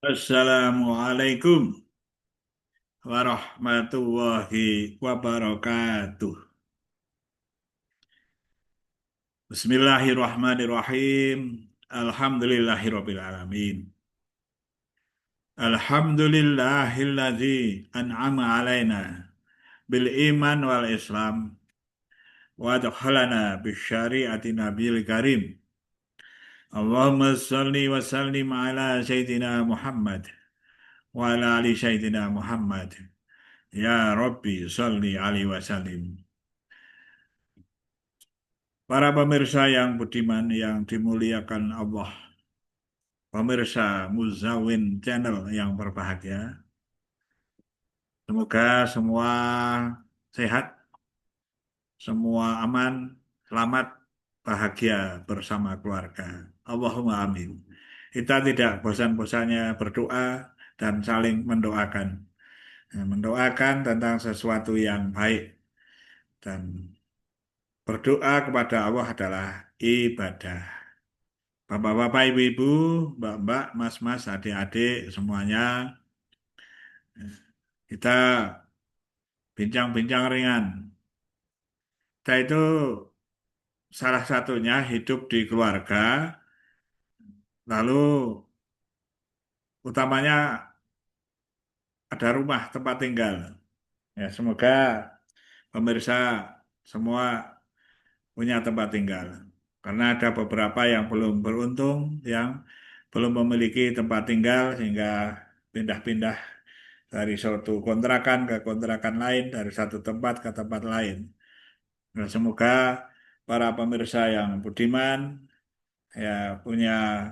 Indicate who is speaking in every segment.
Speaker 1: Assalamualaikum warahmatullahi wabarakatuh. Bismillahirrahmanirrahim. Alhamdulillahirabbil alamin. Alhamdulillahilladzi an'ama alaina bil iman wal islam wa adkhalana bis syariati nabil karim. Allahumma shalli wa sallim ala sayyidina Muhammad wa ala ali sayyidina Muhammad. Ya Rabbi shalli alaihi wa sallim. Para pemirsa yang budiman yang dimuliakan Allah, pemirsa Muzawin Channel yang berbahagia, semoga semua sehat, semua aman, selamat, bahagia bersama keluarga. Allahumma amin. Kita tidak bosan-bosannya berdoa dan saling mendoakan. Mendoakan tentang sesuatu yang baik dan berdoa kepada Allah adalah ibadah. Bapak-bapak, ibu-ibu, mbak-mbak, mas-mas, adik-adik, semuanya, kita bincang-bincang ringan. Kita itu salah satunya hidup di keluarga, lalu utamanya ada rumah tempat tinggal. Ya, semoga pemirsa semua punya tempat tinggal. Karena ada beberapa yang belum beruntung, yang belum memiliki tempat tinggal sehingga pindah-pindah dari suatu kontrakan ke kontrakan lain, dari satu tempat ke tempat lain. Nah, semoga para pemirsa yang budiman ya punya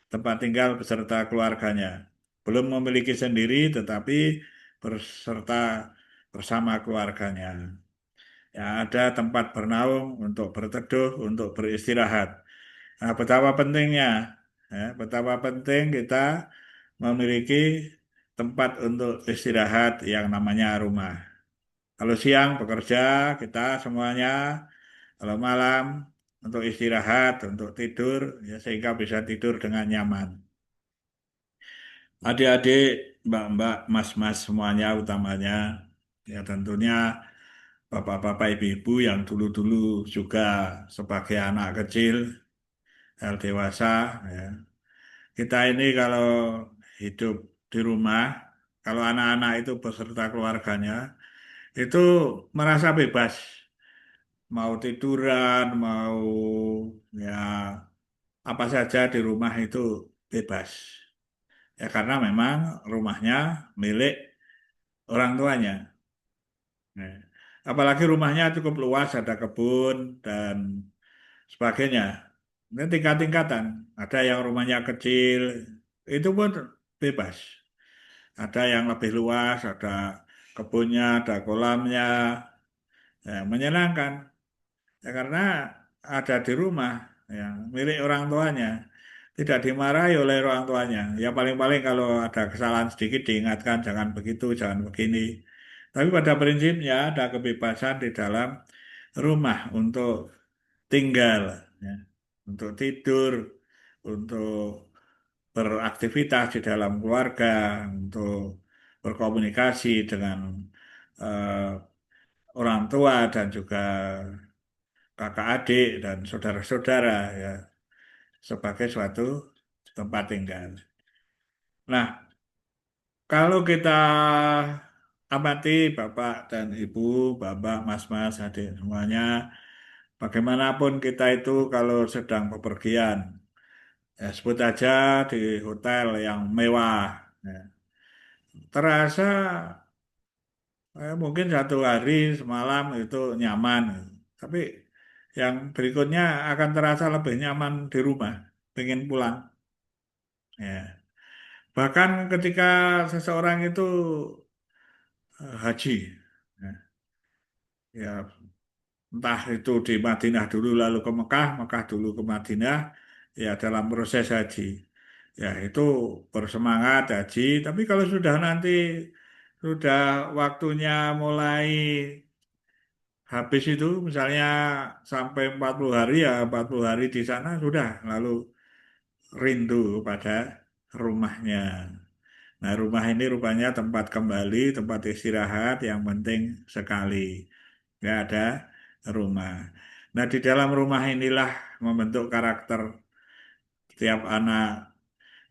Speaker 1: tempat tinggal beserta keluarganya. Belum memiliki sendiri, tetapi berserta bersama keluarganya. Ya, ada tempat bernaung untuk berteduh, untuk beristirahat. Nah, betapa pentingnya, ya, betapa penting kita memiliki tempat untuk istirahat yang namanya rumah. Kalau siang bekerja, kita semuanya, kalau malam untuk istirahat, untuk tidur, ya sehingga bisa tidur dengan nyaman. Adik-adik, mbak-mbak, mas-mas semuanya utamanya, ya tentunya bapak-bapak, ibu-ibu yang dulu-dulu juga sebagai anak kecil, hal dewasa, ya. Kita ini kalau hidup di rumah, kalau anak-anak itu beserta keluarganya, itu merasa bebas. Mau tiduran, mau ya apa saja di rumah itu bebas. Ya karena memang rumahnya milik orang tuanya. Nah, apalagi rumahnya cukup luas, ada kebun dan sebagainya. Ini tingkat-tingkatan. Ada yang rumahnya kecil, itu pun bebas. Ada yang lebih luas, ada kebunnya, ada kolamnya, ya, menyenangkan. Ya, karena ada di rumah, ya, milik orang tuanya. Tidak dimarahi oleh orang tuanya. Ya paling-paling kalau ada kesalahan sedikit diingatkan, jangan begitu, jangan begini. Tapi pada prinsipnya ada kebebasan di dalam rumah untuk tinggal, ya, untuk tidur, untuk beraktivitas di dalam keluarga, untuk berkomunikasi dengan eh, orang tua dan juga kakak adik dan saudara-saudara ya sebagai suatu tempat tinggal. Nah, kalau kita amati Bapak dan Ibu, Bapak, Mas-mas, adik semuanya, bagaimanapun kita itu kalau sedang bepergian, ya sebut aja di hotel yang mewah, ya, terasa mungkin satu hari semalam itu nyaman, tapi yang berikutnya akan terasa lebih nyaman di rumah, pengen pulang. Ya. Bahkan ketika seseorang itu haji, ya entah itu di Madinah dulu lalu ke Mekah, Mekah dulu ke Madinah, ya dalam proses haji. Ya itu bersemangat haji, tapi kalau sudah nanti sudah waktunya mulai habis itu misalnya sampai 40 hari ya 40 hari di sana sudah lalu rindu pada rumahnya. Nah, rumah ini rupanya tempat kembali, tempat istirahat yang penting sekali. Nggak ada rumah. Nah, di dalam rumah inilah membentuk karakter setiap anak.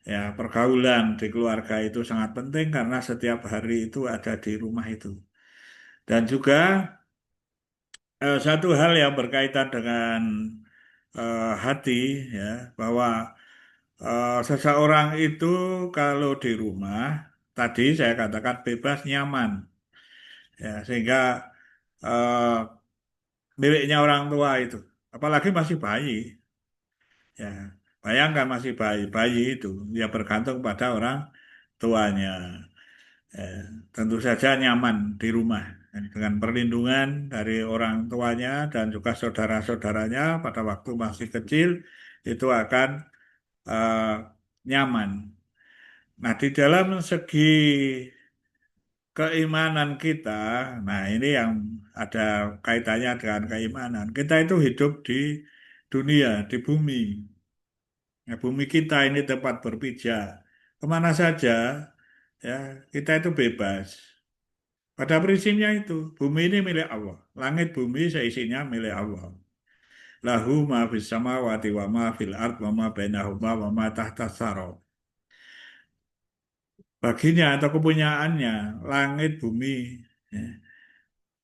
Speaker 1: Ya, pergaulan di keluarga itu sangat penting karena setiap hari itu ada di rumah itu. Dan juga satu hal yang berkaitan dengan hati, ya, bahwa seseorang itu kalau di rumah, tadi saya katakan bebas nyaman, ya, sehingga eh, miliknya orang tua itu, apalagi masih bayi, ya, bayangkan masih bayi, bayi itu ya bergantung pada orang tuanya. Eh, tentu saja nyaman di rumah dengan perlindungan dari orang tuanya dan juga saudara-saudaranya pada waktu masih kecil itu akan eh, nyaman. Nah, di dalam segi keimanan kita, nah ini yang ada kaitannya dengan keimanan. Kita itu hidup di dunia, di bumi. Nah, bumi kita ini tempat berpijak. Kemana saja, ya kita itu bebas. Pada prinsipnya itu, bumi ini milik Allah. Langit bumi seisinya milik Allah. Lahu ma fis samawati wa ma fil ard wa ma bainahuma wa ma tahta tsara. Baginya atau kepunyaannya, langit bumi ya,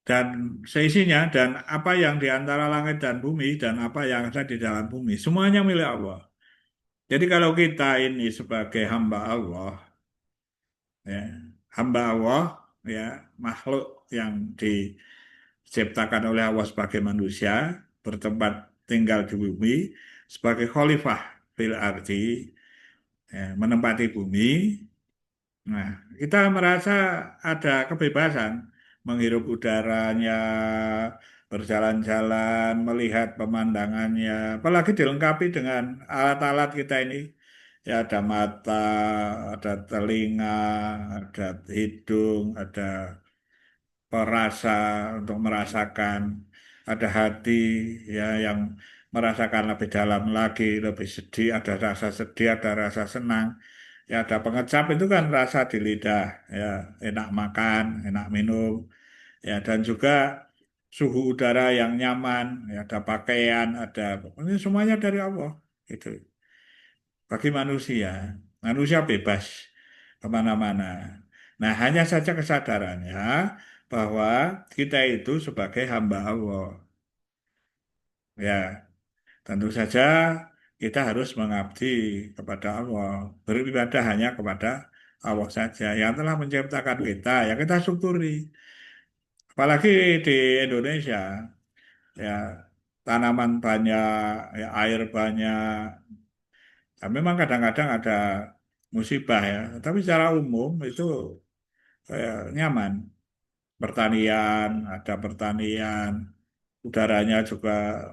Speaker 1: dan seisinya dan apa yang di antara langit dan bumi dan apa yang ada di dalam bumi, semuanya milik Allah. Jadi kalau kita ini sebagai hamba Allah, ya, hamba Allah, ya, makhluk yang diciptakan oleh Allah sebagai manusia, bertempat tinggal di bumi, sebagai khalifah fil ardi, ya, menempati bumi. Nah, kita merasa ada kebebasan menghirup udaranya, berjalan-jalan, melihat pemandangannya, apalagi dilengkapi dengan alat-alat kita ini. Ya, ada mata, ada telinga, ada hidung, ada perasa untuk merasakan, ada hati ya yang merasakan lebih dalam lagi, lebih sedih, ada rasa sedih, ada rasa senang. Ya, ada pengecap itu kan rasa di lidah, ya, enak makan, enak minum, ya, dan juga suhu udara yang nyaman, ya, ada pakaian, ada ini semuanya dari Allah. Itu bagi manusia, manusia bebas kemana-mana. Nah, hanya saja kesadarannya bahwa kita itu sebagai hamba Allah. Ya, tentu saja kita harus mengabdi kepada Allah, beribadah hanya kepada Allah saja yang telah menciptakan kita, ya kita syukuri. Apalagi di Indonesia, ya tanaman banyak, ya air banyak. Ya, memang kadang-kadang ada musibah ya, tapi secara umum itu nyaman. Pertanian, ada pertanian, udaranya juga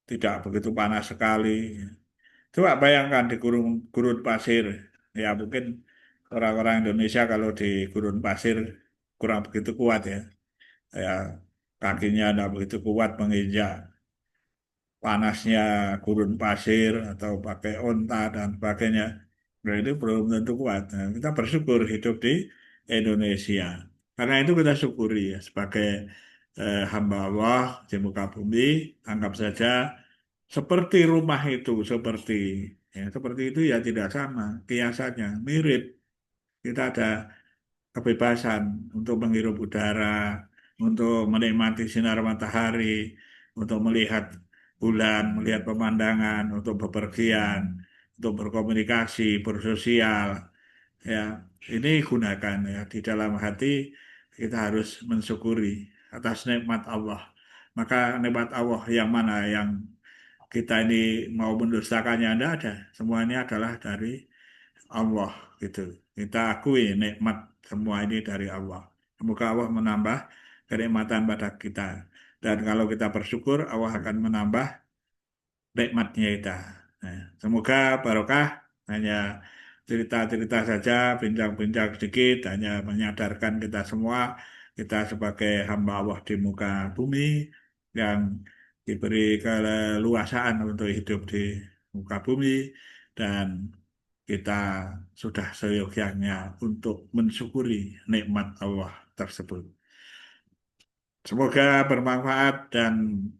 Speaker 1: tidak begitu panas sekali. Coba bayangkan di gurun, gurun pasir, ya mungkin orang-orang Indonesia kalau di gurun pasir kurang begitu kuat ya, ya kakinya tidak begitu kuat menginjak panasnya gurun pasir atau pakai onta dan sebagainya. Nah, itu belum tentu kuat. Nah, kita bersyukur hidup di Indonesia. Karena itu kita syukuri ya sebagai hamba Allah di muka bumi, anggap saja seperti rumah itu, seperti itu ya tidak sama, kiasannya mirip. Kita ada kebebasan untuk menghirup udara, untuk menikmati sinar matahari, untuk melihat bulan, melihat pemandangan, untuk bepergian, untuk berkomunikasi, bersosial. Ya, ini gunakan ya di dalam hati kita harus mensyukuri atas nikmat Allah. Maka nikmat Allah yang mana yang kita ini mau mendustakannya tidak ada. Semuanya adalah dari Allah gitu. Kita akui nikmat semua ini dari Allah. Semoga Allah menambah kenikmatan pada kita. Dan kalau kita bersyukur, Allah akan menambah nikmatnya kita. Nah, semoga barokah hanya cerita-cerita saja, bincang-bincang sedikit, hanya menyadarkan kita semua, kita sebagai hamba Allah di muka bumi yang diberi keleluasaan untuk hidup di muka bumi dan kita sudah seyogyanya untuk mensyukuri nikmat Allah tersebut. Semoga bermanfaat dan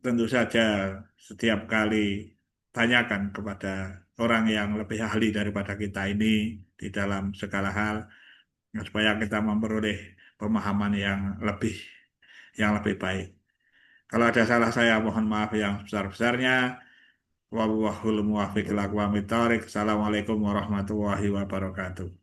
Speaker 1: tentu saja setiap kali tanyakan kepada orang yang lebih ahli daripada kita ini di dalam segala hal supaya kita memperoleh pemahaman yang lebih baik. Kalau ada salah saya mohon maaf yang sebesar-besarnya. Wallahul muwaffiq ila aqwamit thoriq. Assalamualaikum warahmatullahi wabarakatuh.